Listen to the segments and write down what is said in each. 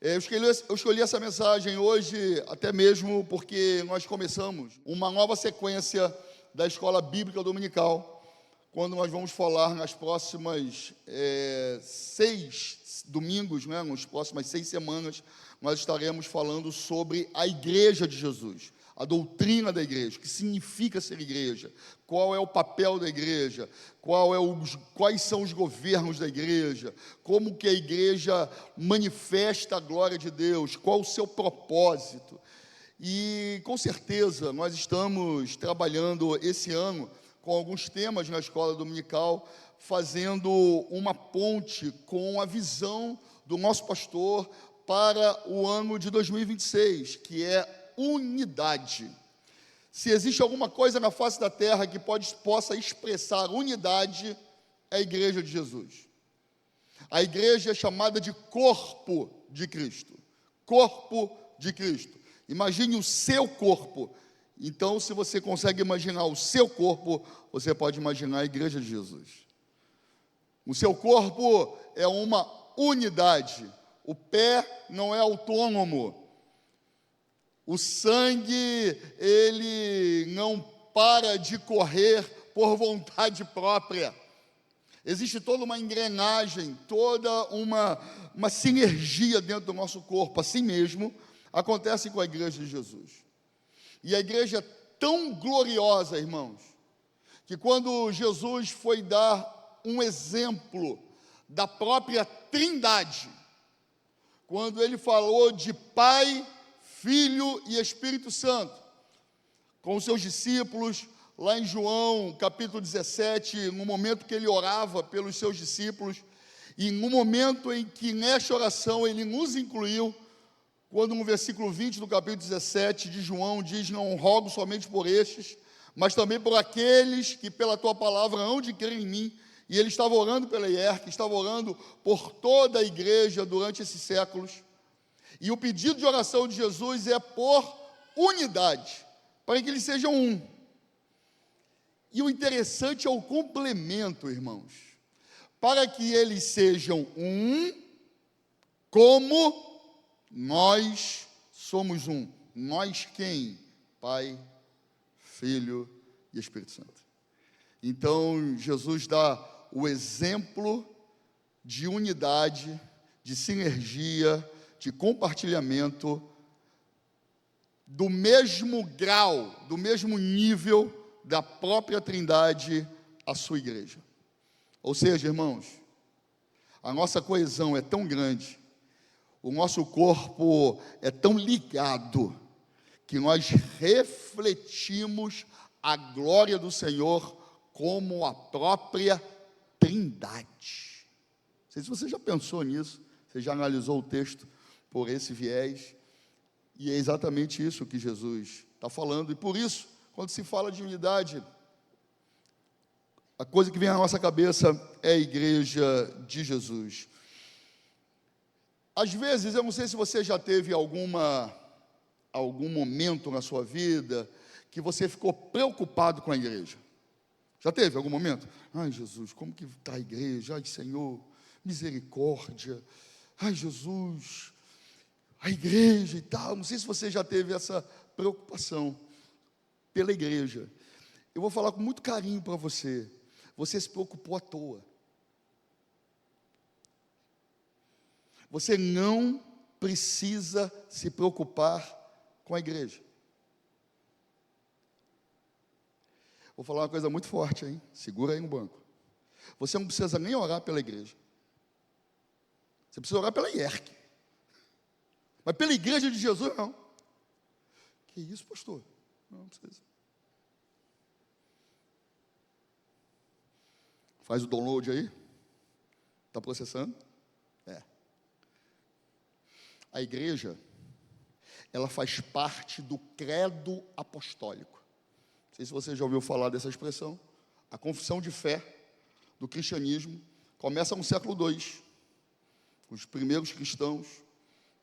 Eu escolhi essa mensagem hoje, até mesmo porque nós começamos uma nova sequência da Escola Bíblica Dominical, quando nós vamos falar nas próximas 6 domingos, né, nas próximas 6 semanas, nós estaremos falando sobre a Igreja de Jesus, a doutrina da igreja, o que significa ser igreja, qual é o papel da igreja, quais são os governos da igreja, como que a igreja manifesta a glória de Deus, qual o seu propósito. E com certeza nós estamos trabalhando esse ano com alguns temas na escola dominical, fazendo uma ponte com a visão do nosso pastor para o ano de 2026, que é unidade. Se existe alguma coisa na face da terra que possa expressar unidade, é a igreja de Jesus. A igreja é chamada de corpo de Cristo. Corpo de Cristo. Imagine o seu corpo. Então, se você consegue imaginar o seu corpo, você pode imaginar a igreja de Jesus. O seu corpo é uma unidade. O pé não é autônomo. O sangue, ele não para de correr por vontade própria. Existe toda uma engrenagem, toda uma sinergia dentro do nosso corpo. Assim mesmo, acontece com a igreja de Jesus. E a igreja é tão gloriosa, irmãos, que quando Jesus foi dar um exemplo da própria Trindade, quando ele falou de Pai, Filho e Espírito Santo, com os seus discípulos, lá em João, capítulo 17, no momento que ele orava pelos seus discípulos, e no momento em que nesta oração ele nos incluiu, quando no versículo 20 do capítulo 17 de João diz: não rogo somente por estes, mas também por aqueles que pela tua palavra hão de crer em mim. E ele estava orando pela IERC, estava orando por toda a igreja durante esses séculos. E o pedido de oração de Jesus é por unidade, para que eles sejam um. E o interessante é o complemento, irmãos. Para que eles sejam um, como nós somos um. Nós quem? Pai, Filho e Espírito Santo. Então, Jesus dá o exemplo de unidade, de sinergia, de compartilhamento, do mesmo grau, do mesmo nível da própria Trindade, a sua igreja. Ou seja, irmãos, a nossa coesão é tão grande, o nosso corpo é tão ligado, que nós refletimos a glória do Senhor como a própria Trindade. Não sei se você já pensou nisso, você já analisou o texto por esse viés, e é exatamente isso que Jesus está falando. E por isso, quando se fala de unidade, a coisa que vem à nossa cabeça é a igreja de Jesus. Às vezes, eu não sei se você já teve algum momento na sua vida que você ficou preocupado com a igreja. Já teve algum momento? Ai, Jesus, como que está a igreja? Ai, Senhor, misericórdia. Ai, Jesus, a igreja e tal. Não sei se você já teve essa preocupação pela igreja. Eu vou falar com muito carinho para você. Você se preocupou à toa. Você não precisa se preocupar com a igreja. Vou falar uma coisa muito forte, hein? Segura aí no banco. Você não precisa nem orar pela igreja. Você precisa orar pela IERC. Mas pela igreja de Jesus, não. Que isso, pastor? Não precisa. Faz o download aí. Está processando? É. A igreja, ela faz parte do credo apostólico. Não sei se você já ouviu falar dessa expressão. A confissão de fé do cristianismo começa no século II. Os primeiros cristãos,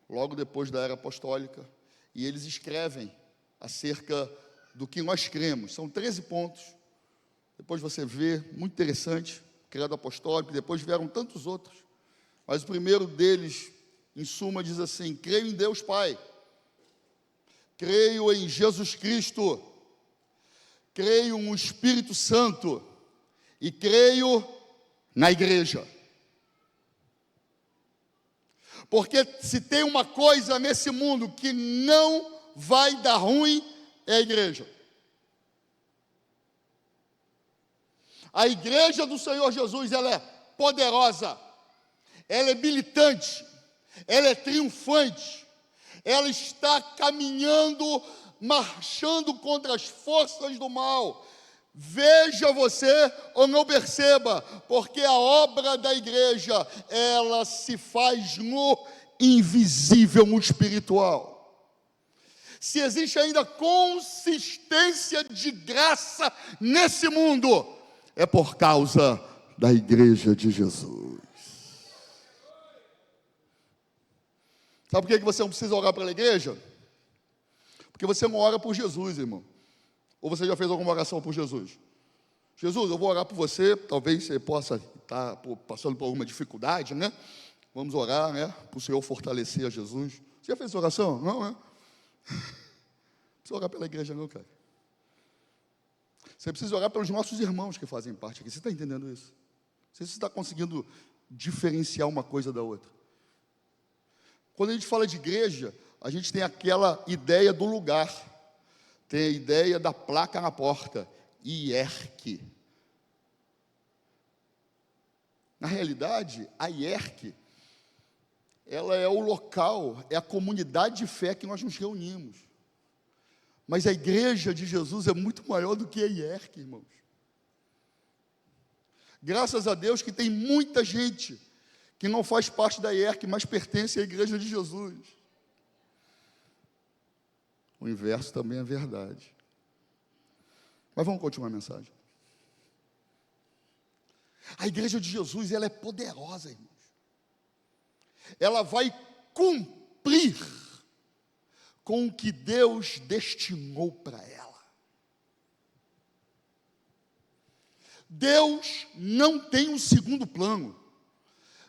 logo depois da era apostólica, e eles escrevem acerca do que nós cremos. São 13 pontos. Depois você vê, muito interessante, credo apostólico, depois vieram tantos outros. Mas o primeiro deles, em suma, diz assim: creio em Deus Pai, creio em Jesus Cristo, creio no Espírito Santo e creio na igreja. Porque se tem uma coisa nesse mundo que não vai dar ruim, é a igreja. A igreja do Senhor Jesus, ela é poderosa, ela é militante, ela é triunfante, ela está caminhando, marchando contra as forças do mal. Veja você ou não perceba, porque a obra da igreja, ela se faz no invisível, no espiritual. Se existe ainda consistência de graça nesse mundo, é por causa da igreja de Jesus. Sabe por que você não precisa orar pela igreja? Porque você não ora por Jesus, irmão. Ou você já fez alguma oração por Jesus? Jesus, eu vou orar por você, talvez você possa estar passando por alguma dificuldade, né? Vamos orar, né? Para o Senhor fortalecer a Jesus. Você já fez essa oração? Não, né? Não precisa orar pela igreja não, cara. Você precisa orar pelos nossos irmãos que fazem parte aqui. Você está entendendo isso? Você está conseguindo diferenciar uma coisa da outra? Quando a gente fala de igreja, a gente tem aquela ideia do lugar. Tem a ideia da placa na porta, IERC. Na realidade, a IERC, ela é o local, é a comunidade de fé que nós nos reunimos. Mas a igreja de Jesus é muito maior do que a IERC, irmãos. Graças a Deus que tem muita gente que não faz parte da IERC, mas pertence à igreja de Jesus. O inverso também é verdade. Mas vamos continuar a mensagem. A igreja de Jesus, ela é poderosa, irmãos. Ela vai cumprir com o que Deus destinou para ela. Deus não tem um segundo plano.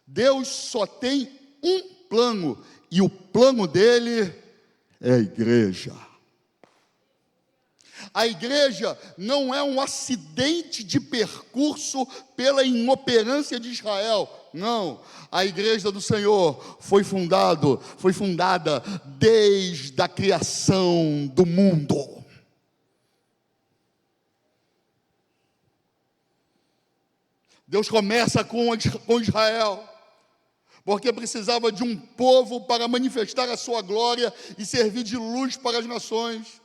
Deus só tem um plano, e o plano dele é a igreja. A igreja não é um acidente de percurso pela inoperância de Israel. Não, a igreja do Senhor foi fundada desde a criação do mundo. Deus começa com Israel, porque precisava de um povo para manifestar a sua glória e servir de luz para as nações.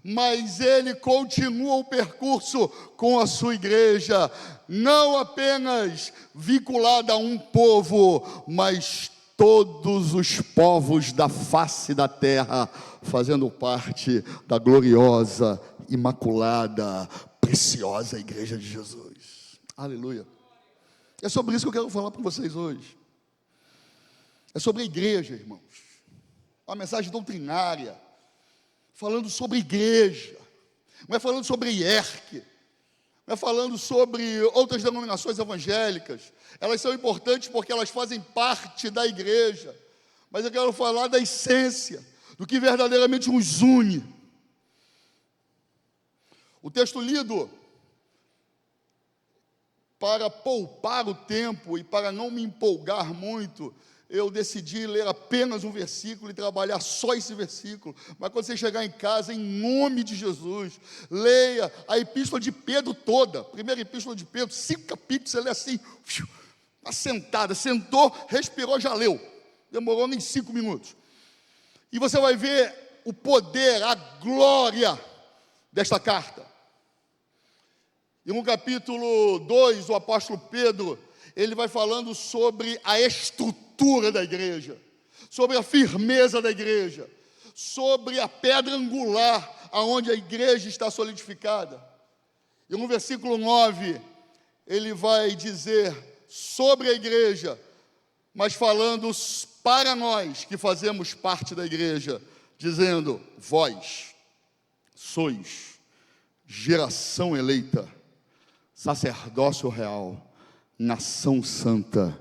Mas ele continua o percurso com a sua igreja, não apenas vinculada a um povo, mas todos os povos da face da terra, fazendo parte da gloriosa, imaculada, preciosa igreja de Jesus. Aleluia. É sobre isso que eu quero falar com vocês hoje. É sobre a igreja, irmãos. Uma mensagem doutrinária, falando sobre igreja, não é falando sobre IERC, não é falando sobre outras denominações evangélicas. Elas são importantes porque elas fazem parte da igreja, mas eu quero falar da essência, do que verdadeiramente nos une. O texto lido, para poupar o tempo e para não me empolgar muito, eu decidi ler apenas um versículo e trabalhar só esse versículo. Mas quando você chegar em casa, em nome de Jesus, leia a epístola de Pedro toda. Primeira epístola de Pedro, 5 capítulos, você lê assim, assentada, sentou, respirou, já leu. Demorou nem 5 minutos. E você vai ver o poder, a glória desta carta. E no capítulo 2, o apóstolo Pedro, ele vai falando sobre a estrutura da igreja, sobre a firmeza da igreja, sobre a pedra angular, aonde a igreja está solidificada. E no versículo 9, ele vai dizer sobre a igreja, mas falando para nós que fazemos parte da igreja, dizendo: vós sois geração eleita, sacerdócio real, nação santa,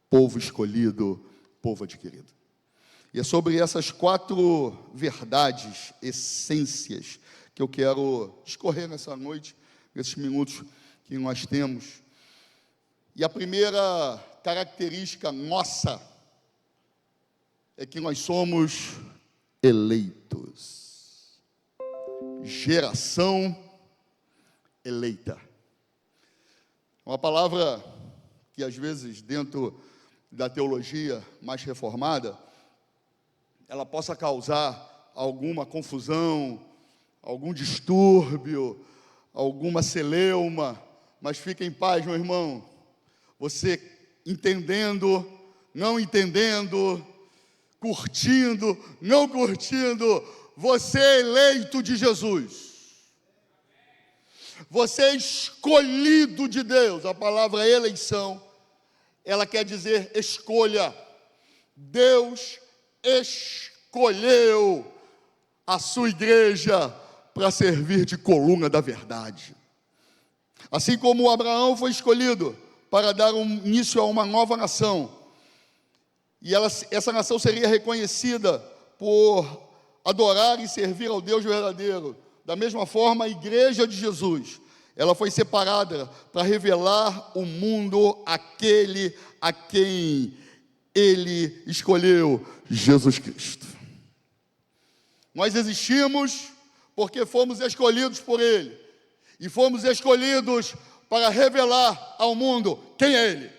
povo escolhido, povo adquirido. E é sobre essas 4 verdades, essências, que eu quero discorrer nessa noite, nesses minutos que nós temos. E a primeira característica nossa é que nós somos eleitos. Geração eleita. Uma palavra que às vezes dentro da teologia mais reformada, ela possa causar alguma confusão, algum distúrbio, alguma celeuma, mas fique em paz, meu irmão. Você entendendo, não entendendo, curtindo, não curtindo, você é eleito de Jesus. Você é escolhido de Deus. A palavra eleição, ela quer dizer escolha. Deus escolheu a sua igreja para servir de coluna da verdade. Assim como Abraão foi escolhido para dar início a uma nova nação, e essa nação seria reconhecida por adorar e servir ao Deus verdadeiro. Da mesma forma, a igreja de Jesus, ela foi separada para revelar o mundo àquele a quem Ele escolheu, Jesus Cristo. Nós existimos porque fomos escolhidos por Ele, e fomos escolhidos para revelar ao mundo quem é Ele.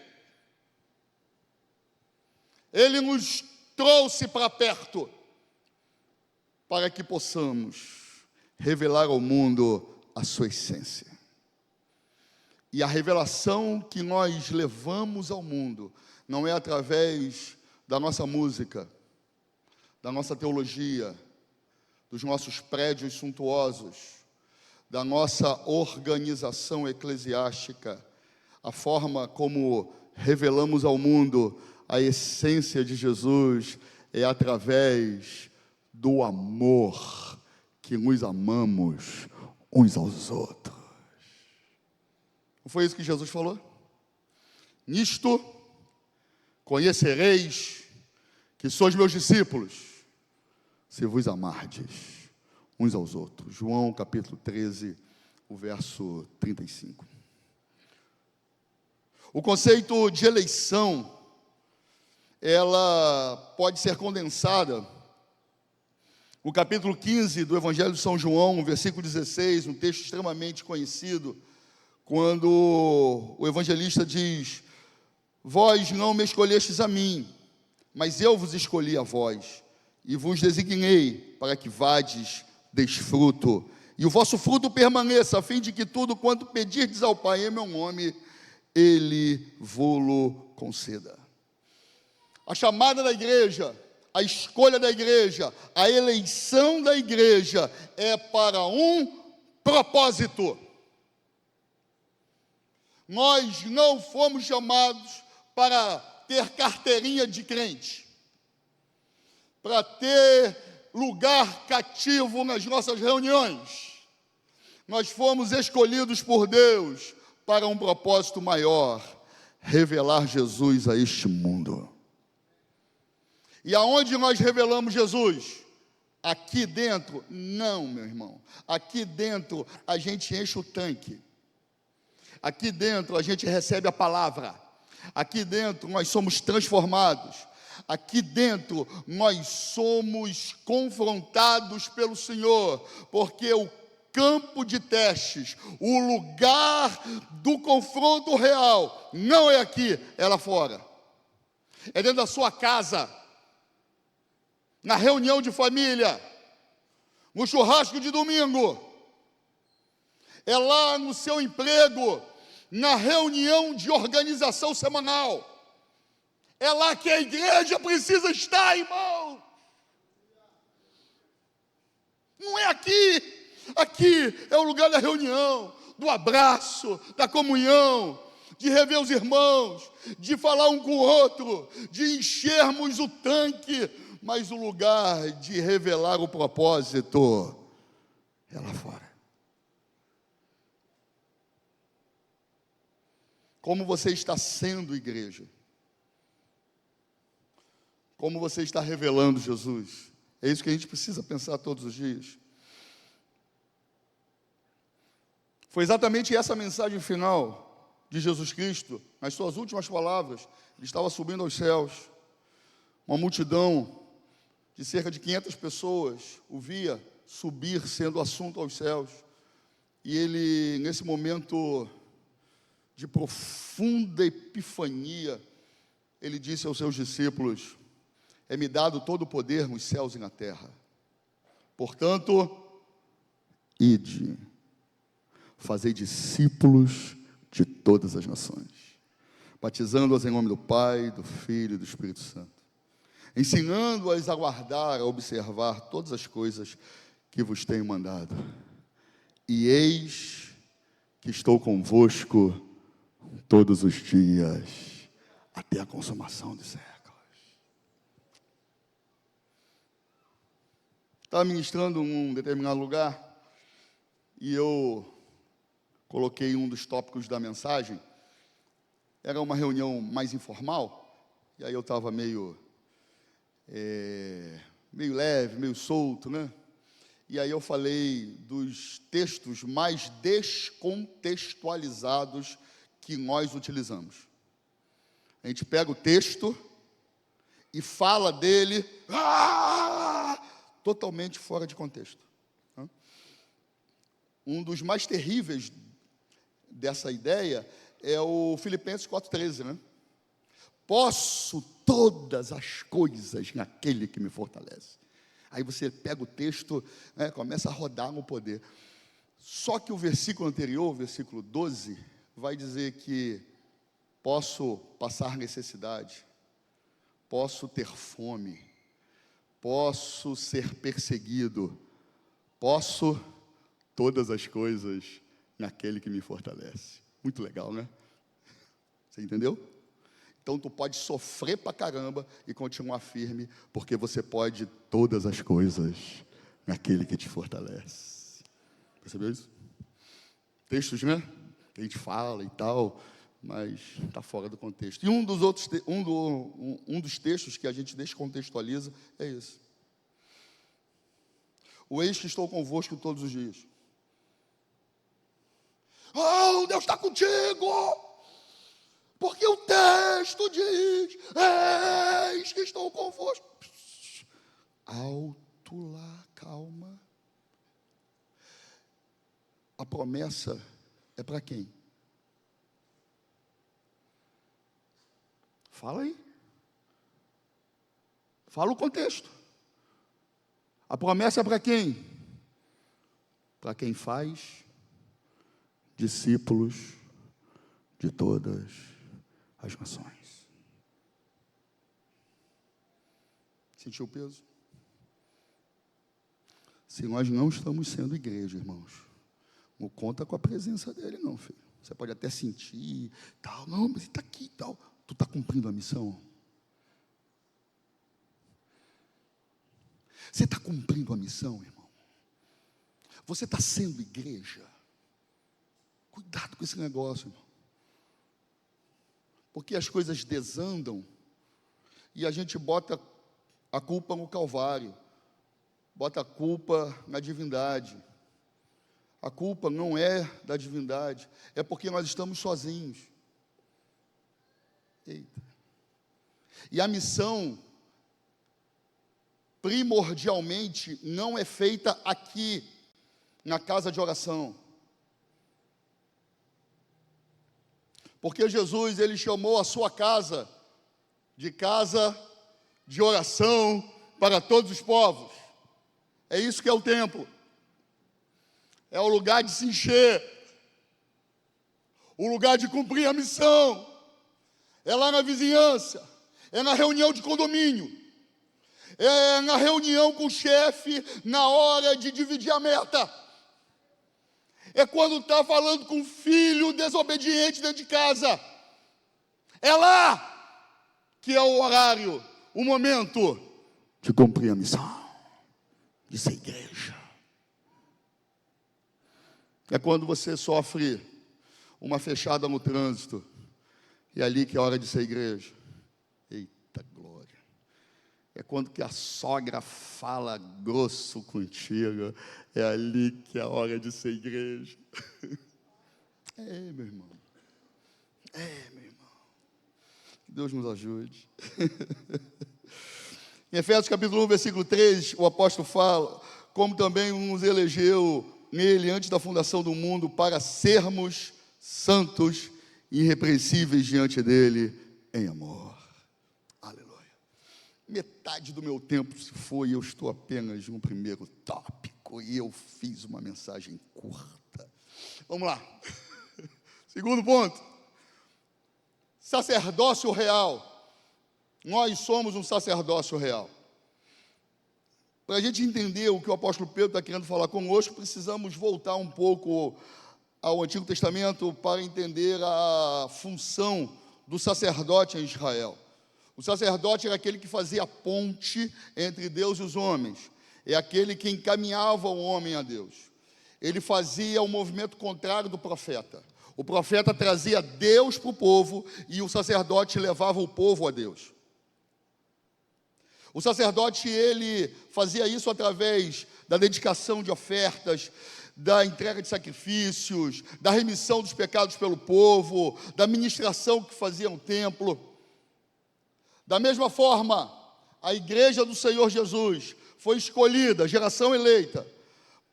Ele nos trouxe para perto, para que possamos revelar ao mundo a sua essência. E a revelação que nós levamos ao mundo não é através da nossa música, da nossa teologia, dos nossos prédios suntuosos, da nossa organização eclesiástica. A forma como revelamos ao mundo a essência de Jesus é através do amor que nos amamos uns aos outros. Não foi isso que Jesus falou? Nisto conhecereis que sois meus discípulos, se vos amardes uns aos outros. João capítulo 13, o verso 35. O conceito de eleição, ela pode ser condensada no capítulo 15 do Evangelho de São João, versículo 16, um texto extremamente conhecido, quando o evangelista diz: vós não me escolhestes a mim, mas eu vos escolhi a vós, e vos designei para que vades, deis fruto, e o vosso fruto permaneça, a fim de que tudo quanto pedirdes ao Pai em meu nome, Ele vô-lo conceda. A chamada da igreja, a escolha da igreja, a eleição da igreja é para um propósito. Nós não fomos chamados para ter carteirinha de crente, para ter lugar cativo nas nossas reuniões. Nós fomos escolhidos por Deus para um propósito maior: revelar Jesus a este mundo. E aonde nós revelamos Jesus? Aqui dentro? Não, meu irmão. Aqui dentro a gente enche o tanque. Aqui dentro a gente recebe a palavra. Aqui dentro nós somos transformados. Aqui dentro nós somos confrontados pelo Senhor, porque o campo de testes, o lugar do confronto real, não é aqui, é lá fora. É dentro da sua casa, na reunião de família, no churrasco de domingo, é lá no seu emprego, na reunião de organização semanal. É lá que a igreja precisa estar, irmão. Não é aqui. Aqui é o lugar da reunião, do abraço, da comunhão, de rever os irmãos, de falar um com o outro, de enchermos o tanque. Mas o lugar de revelar o propósito é lá fora. Como você está sendo igreja? Como você está revelando Jesus? É isso que a gente precisa pensar todos os dias. Foi exatamente essa mensagem final de Jesus Cristo, nas suas últimas palavras. Ele estava subindo aos céus. Uma multidão de cerca de 500 pessoas o via subir, sendo assunto aos céus. E ele, nesse momento de profunda epifania, ele disse aos seus discípulos: é-me dado todo o poder nos céus e na terra. Portanto, ide, fazei discípulos de todas as nações, batizando-as em nome do Pai, do Filho e do Espírito Santo, ensinando-as a guardar, a observar todas as coisas que vos tenho mandado. E eis que estou convosco todos os dias, até a consumação dos séculos. Estava ministrando em um determinado lugar, e eu coloquei um dos tópicos da mensagem. Era uma reunião mais informal, e aí eu estava meio leve, meio solto, né? E aí eu falei dos textos mais descontextualizados que nós utilizamos. A gente pega o texto e fala dele totalmente fora de contexto. Um dos mais terríveis dessa ideia é o Filipenses 4,13, né? Posso todas as coisas naquele que me fortalece. Aí você pega o texto, né, começa a rodar no poder. Só que o versículo anterior, o versículo 12, vai dizer que posso passar necessidade, posso ter fome, posso ser perseguido, posso todas as coisas naquele que me fortalece. Muito legal, né? Você entendeu? Então, tu pode sofrer pra caramba e continuar firme, porque você pode todas as coisas naquele que te fortalece. Percebeu isso? Textos, né? Que a gente fala e tal, mas está fora do contexto. E um dos textos que a gente descontextualiza é esse. O eis que estou convosco todos os dias. Oh, Deus está contigo! Porque o texto diz: eis que estou convosco. Alto lá, calma. A promessa é para quem? Fala aí. Fala o contexto. A promessa é para quem? Para quem faz discípulos de todas as nações. Sentiu o peso? Se nós não estamos sendo igreja, irmãos, não conta com a presença dele, não, filho. Você pode até sentir, tal, não, mas ele está aqui, tal. Tu está cumprindo a missão? Você está cumprindo a missão, irmão? Você está sendo igreja? Cuidado com esse negócio, irmão. Porque as coisas desandam e a gente bota a culpa no Calvário, bota a culpa na divindade. A culpa não é da divindade, é porque nós estamos sozinhos. Eita. E a missão, primordialmente, não é feita aqui, na casa de oração. Porque Jesus, ele chamou a sua casa de oração para todos os povos. É isso que é o templo. É o lugar de se encher. O lugar de cumprir a missão. É lá na vizinhança. É na reunião de condomínio. É na reunião com o chefe, na hora de dividir a meta. É quando está falando com o filho desobediente dentro de casa. É lá que é o horário, o momento de cumprir a missão, de ser igreja. É quando você sofre uma fechada no trânsito, e é ali que é a hora de ser igreja. Eita glória! é quando que a sogra fala grosso contigo, é ali que é a hora de ser igreja. Meu irmão. Meu irmão. Que Deus nos ajude. Em Efésios capítulo 1, versículo 3, o apóstolo fala, como também nos elegeu nele antes da fundação do mundo, para sermos santos e irrepreensíveis diante dele em amor. Aleluia. Metade do meu tempo se foi, eu estou apenas no primeiro tópico, e eu fiz uma mensagem curta. Vamos lá. Segundo ponto. Sacerdócio real. Nós somos um sacerdócio real. Para a gente entender o que o apóstolo Pedro está querendo falar conosco, precisamos voltar um pouco ao Antigo Testamento para entender a função do sacerdote em Israel. O sacerdote era aquele que fazia a ponte entre Deus e os homens. É aquele que encaminhava o homem a Deus. Ele fazia o movimento contrário do profeta. O profeta trazia Deus para o povo e o sacerdote levava o povo a Deus. O sacerdote, ele fazia isso através da dedicação de ofertas, da entrega de sacrifícios, da remissão dos pecados pelo povo, da ministração que fazia no templo. Da mesma forma, a igreja do Senhor Jesus foi escolhida, geração eleita,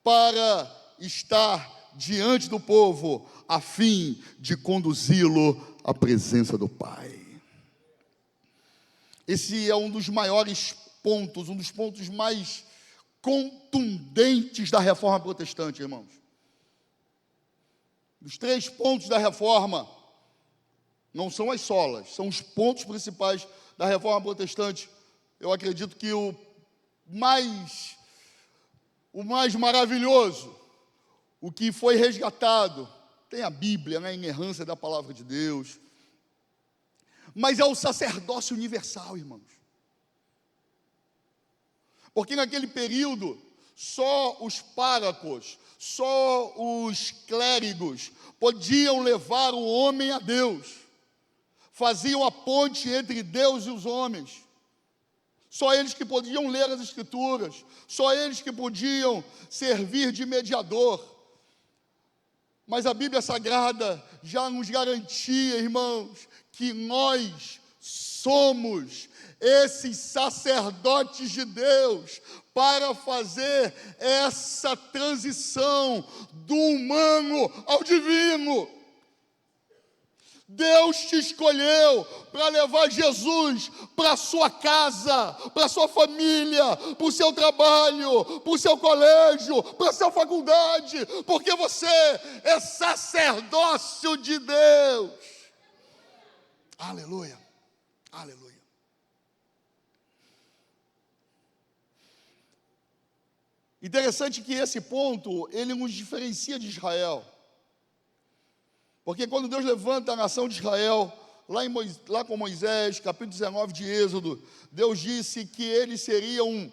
para estar diante do povo, a fim de conduzi-lo à presença do Pai. Esse é um dos maiores pontos, um dos pontos mais contundentes da reforma protestante, irmãos. Os 3 pontos da reforma não são as solas, são os pontos principais da reforma protestante. Eu acredito que o mais maravilhoso, o que foi resgatado, tem a Bíblia, né, a inerrância da palavra de Deus, mas é o sacerdócio universal, irmãos. Porque naquele período, só os párocos, só os clérigos podiam levar o homem a Deus. Faziam a ponte entre Deus e os homens. Só eles que podiam ler as Escrituras, só eles que podiam servir de mediador. Mas a Bíblia Sagrada já nos garantia, irmãos, que nós somos esses sacerdotes de Deus para fazer essa transição do humano ao divino. Deus te escolheu para levar Jesus para a sua casa, para a sua família, para o seu trabalho, para o seu colégio, para a sua faculdade, porque você é sacerdócio de Deus. Aleluia, aleluia. Interessante que esse ponto, ele nos diferencia de Israel. Porque quando Deus levanta a nação de Israel, lá com Moisés, capítulo 19 de Êxodo, Deus disse que ele seria um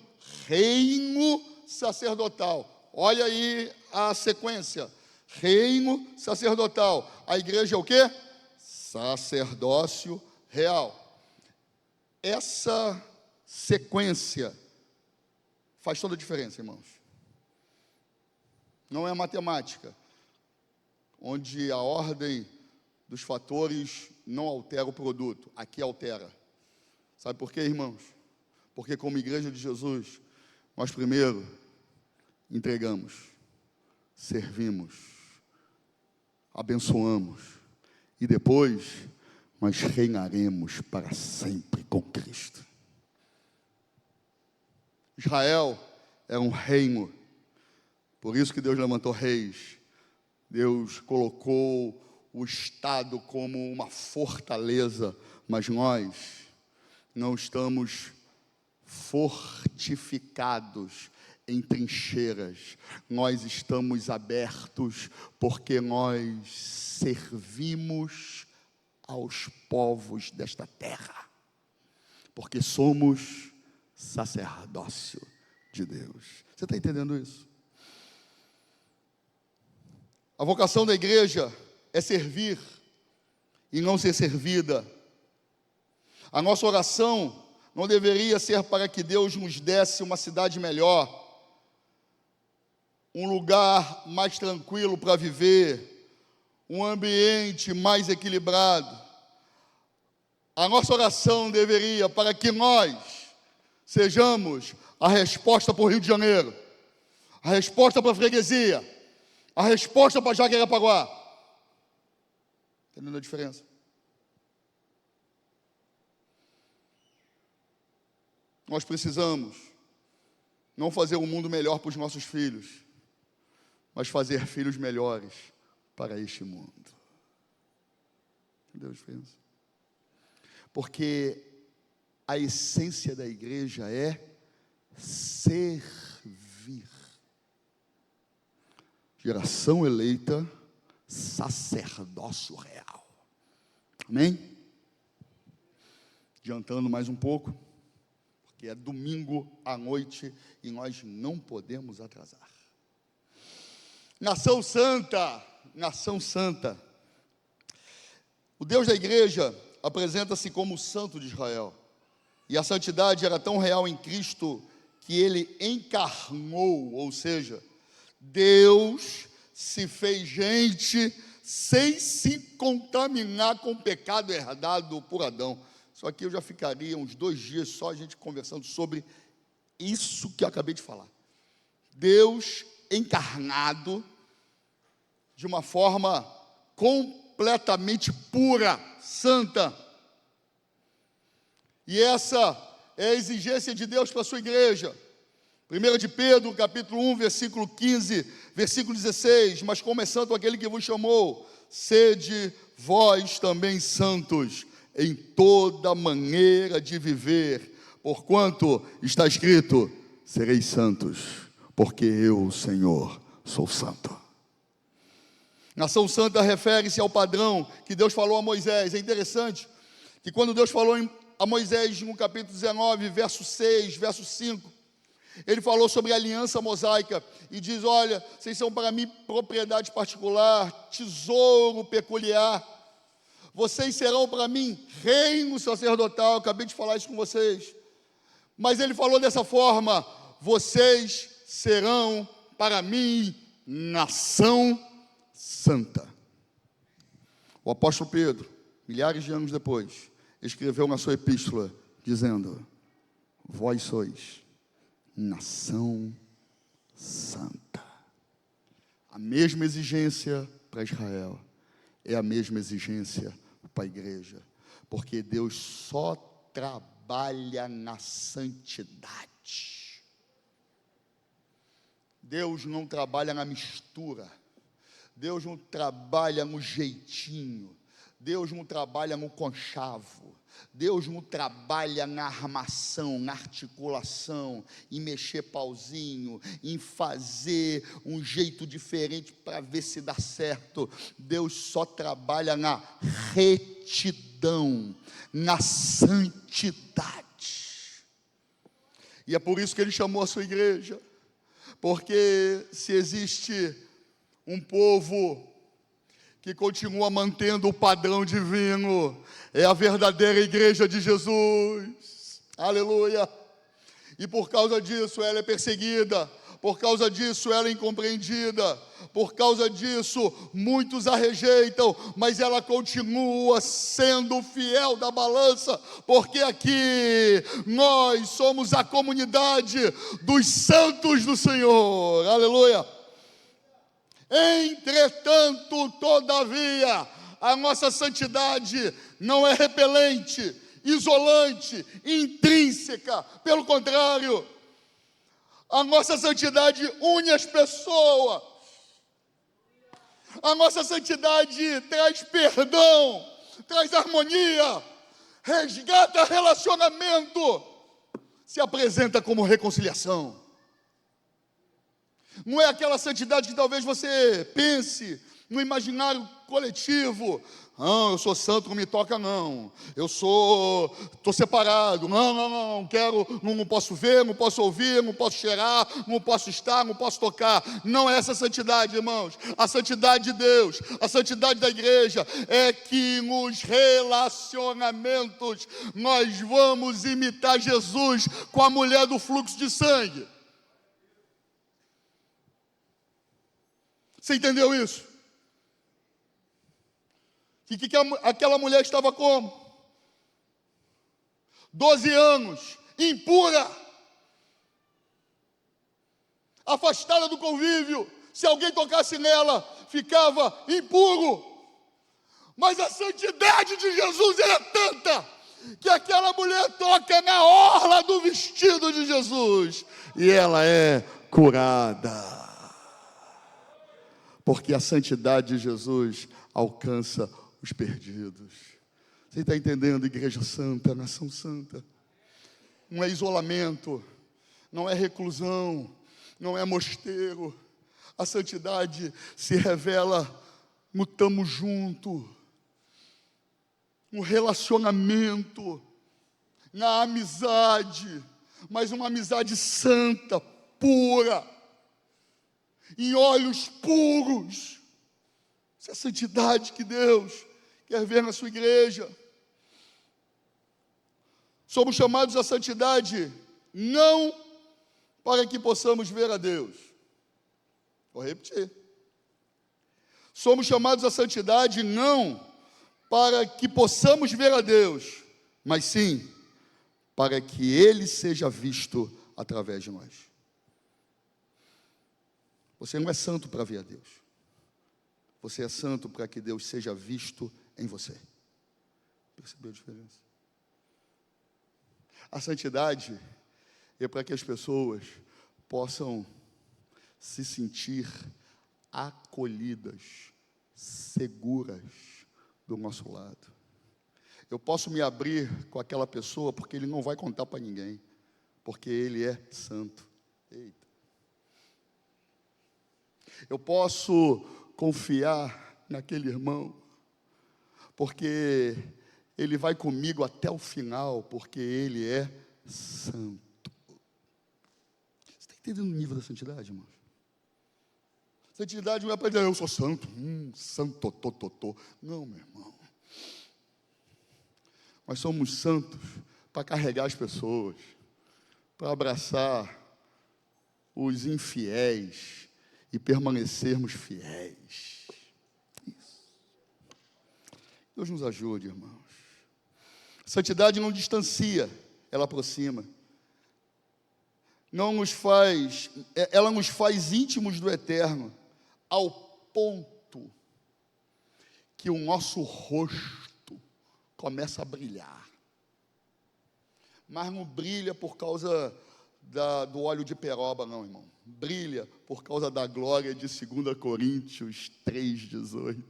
reino sacerdotal. Olha aí a sequência. Reino sacerdotal. A igreja é o quê? Sacerdócio real. Essa sequência faz toda a diferença, irmãos. Não é matemática, onde a ordem dos fatores não altera o produto, aqui altera. Sabe por quê, irmãos? Porque como igreja de Jesus, nós primeiro entregamos, servimos, abençoamos, e depois nós reinaremos para sempre com Cristo. Israel é um reino, por isso que Deus levantou reis. Deus colocou o Estado como uma fortaleza, mas nós não estamos fortificados em trincheiras, nós estamos abertos porque nós servimos aos povos desta terra, porque somos sacerdócio de Deus. Você está entendendo isso? A vocação da igreja é servir e não ser servida. A nossa oração não deveria ser para que Deus nos desse uma cidade melhor, um lugar mais tranquilo para viver, um ambiente mais equilibrado. A nossa oração deveria para que nós sejamos a resposta para o Rio de Janeiro, a resposta para a freguesia, a resposta para Jacarepaguá. Entendendo a diferença? Nós precisamos não fazer um mundo melhor para os nossos filhos, mas fazer filhos melhores para este mundo. Entendeu a diferença? Porque a essência da igreja é servir. Geração eleita, sacerdócio real. Amém? Adiantando mais um pouco, porque é domingo à noite e nós não podemos atrasar. Nação santa, nação santa. O Deus da igreja apresenta-se como o Santo de Israel. E a santidade era tão real em Cristo que ele encarnou, ou seja, Deus se fez gente sem se contaminar com o pecado herdado por Adão. Só que eu já ficaria uns 2 dias só a gente conversando sobre isso que eu acabei de falar. Deus encarnado de uma forma completamente pura, santa. E essa é a exigência de Deus para a sua igreja. 1 de Pedro, capítulo 1, versículo 15, versículo 16, mas começando aquele que vos chamou, sede vós também santos em toda maneira de viver, porquanto está escrito, sereis santos, porque eu, Senhor, sou santo. Nação santa refere-se ao padrão que Deus falou a Moisés. É interessante que quando Deus falou a Moisés no capítulo 19, verso 6, verso 5, ele falou sobre a aliança mosaica e diz, olha, vocês são para mim propriedade particular, tesouro peculiar, vocês serão para mim reino sacerdotal. Eu acabei de falar isso com vocês, mas ele falou dessa forma, vocês serão para mim nação santa. O apóstolo Pedro, milhares de anos depois, escreveu na sua epístola, dizendo, vós sois nação santa. A mesma exigência para Israel é a mesma exigência para a igreja, porque Deus só trabalha na santidade. Deus não trabalha na mistura, Deus não trabalha no jeitinho, Deus não trabalha no conchavo, Deus não trabalha na armação, na articulação, em mexer pauzinho, em fazer um jeito diferente para ver se dá certo. Deus só trabalha na retidão, na santidade. E é por isso que ele chamou a sua igreja, porque se existe um povo que continua mantendo o padrão divino, é a verdadeira igreja de Jesus, aleluia, e por causa disso ela é perseguida, por causa disso ela é incompreendida, por causa disso muitos a rejeitam, mas ela continua sendo fiel da balança, porque aqui nós somos a comunidade dos santos do Senhor, aleluia. Entretanto, todavia, a nossa santidade não é repelente, isolante, intrínseca. Pelo contrário, a nossa santidade une as pessoas. A nossa santidade traz perdão, traz harmonia, resgata relacionamento, se apresenta como reconciliação. Não é aquela santidade que talvez você pense, no imaginário coletivo. Não, eu sou santo, não me toca não. Estou separado. Não quero, não posso ver, não posso ouvir, não posso cheirar, não posso estar, não posso tocar. Não é essa a santidade, irmãos. A santidade de Deus, a santidade da igreja é que nos relacionamentos nós vamos imitar Jesus com a mulher do fluxo de sangue. Você entendeu isso? E que aquela mulher estava como? 12 anos, impura, afastada do convívio. Se alguém tocasse nela, ficava impuro. Mas a santidade de Jesus era tanta, que aquela mulher toca na orla do vestido de Jesus, e ela é curada. Porque a santidade de Jesus alcança os perdidos. Você está entendendo? Igreja santa, nação santa. Não é isolamento, não é reclusão, não é mosteiro. A santidade se revela no tamo junto, no relacionamento, na amizade, mas uma amizade santa, pura, em olhos puros. Essa é a santidade que Deus quer ver na sua igreja. Somos chamados à santidade não para que possamos ver a Deus. Vou repetir. Somos chamados à santidade não para que possamos ver a Deus, mas sim para que Ele seja visto através de nós. Você não é santo para ver a Deus. Você é santo para que Deus seja visto em você. Percebeu a diferença? A santidade é para que as pessoas possam se sentir acolhidas, seguras do nosso lado. Eu posso me abrir com aquela pessoa porque ele não vai contar para ninguém, porque ele é santo. Eita. Eu posso confiar naquele irmão, porque ele vai comigo até o final, porque ele é santo. Você está entendendo o nível da santidade, irmãos? Santidade não é para dizer, eu sou santo, santo, Não, meu irmão. Nós somos santos para carregar as pessoas, para abraçar os infiéis e permanecermos fiéis. Isso. Deus nos ajude, irmãos. Santidade não distancia, ela aproxima. Ela nos faz íntimos do eterno, ao ponto que o nosso rosto começa a brilhar. Mas não brilha por causa do óleo de peroba, não, irmão. Brilha por causa da glória de 2 Coríntios 3,18.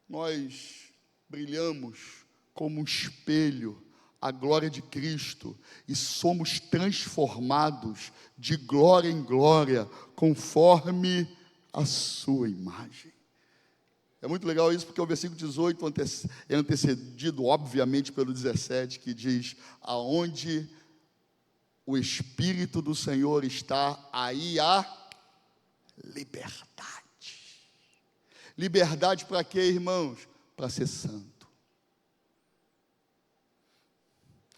Nós brilhamos como um espelho a glória de Cristo e somos transformados de glória em glória, conforme a sua imagem. É muito legal isso, porque o versículo 18 é antecedido, obviamente, pelo 17, que diz, aonde o Espírito do Senhor está, aí há liberdade. Liberdade para quê, irmãos? Para ser santo.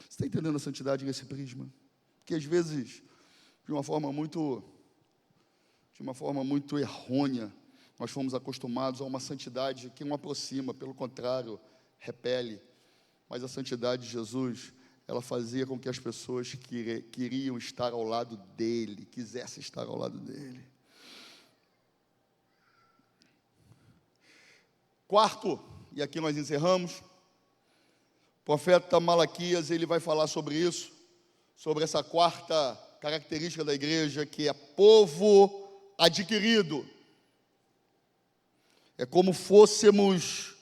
Você está entendendo a santidade nesse prisma? Porque às vezes, de uma forma muito errônea, nós fomos acostumados a uma santidade que não aproxima, pelo contrário, repele. Mas a santidade de Jesus, ela fazia com que as pessoas queriam estar ao lado dele, quisessem estar ao lado dele. Quarto, e aqui nós encerramos, o profeta Malaquias, ele vai falar sobre isso, sobre essa quarta característica da igreja, que é povo adquirido. É como fôssemos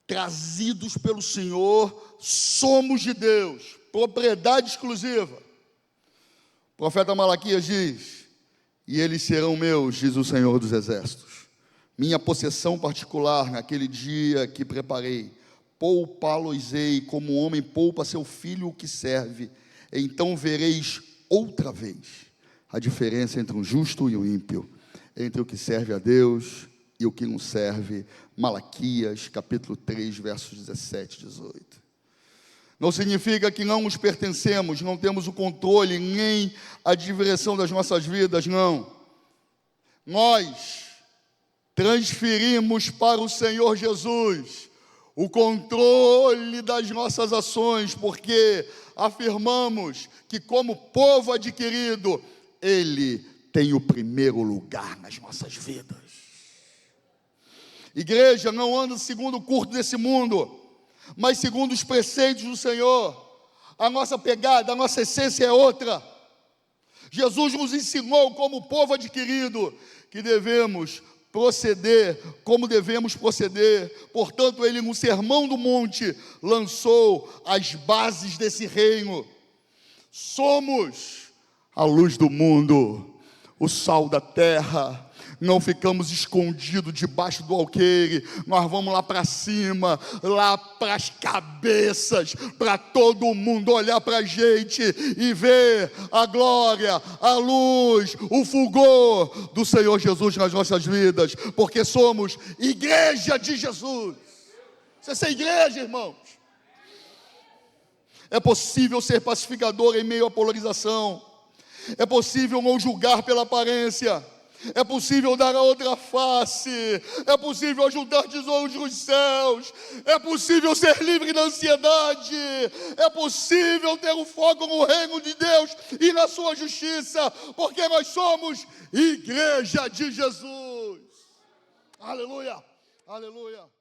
trazidos pelo Senhor, somos de Deus, propriedade exclusiva. O profeta Malaquias diz, e eles serão meus, diz o Senhor dos Exércitos. Minha possessão particular naquele dia que preparei, poupá-los-ei como o homem poupa seu filho que serve. Então vereis outra vez a diferença entre um justo e um ímpio, entre o que serve a Deus e o que não serve. Malaquias, capítulo 3, versos 17 e 18. Não significa que não nos pertencemos, não temos o controle, nem a direção das nossas vidas, não. Nós transferimos para o Senhor Jesus o controle das nossas ações, porque afirmamos que, como povo adquirido, Ele tem o primeiro lugar nas nossas vidas. Igreja não anda segundo o curso desse mundo, mas segundo os preceitos do Senhor. A nossa pegada, a nossa essência é outra. Jesus nos ensinou, como povo adquirido, que devemos proceder como devemos proceder. Portanto, Ele, no Sermão do Monte, lançou as bases desse reino. Somos a luz do mundo, o sal da terra. Não ficamos escondidos debaixo do alqueire, nós vamos lá para cima, lá para as cabeças, para todo mundo olhar para a gente e ver a glória, a luz, o fulgor do Senhor Jesus nas nossas vidas, porque somos igreja de Jesus. Você é igreja, irmãos. É possível ser pacificador em meio à polarização, é possível não julgar pela aparência, é possível dar a outra face, é possível ajuntar tesouros nos céus, é possível ser livre da ansiedade, é possível ter o foco no reino de Deus e na sua justiça, porque nós somos igreja de Jesus. Aleluia, aleluia.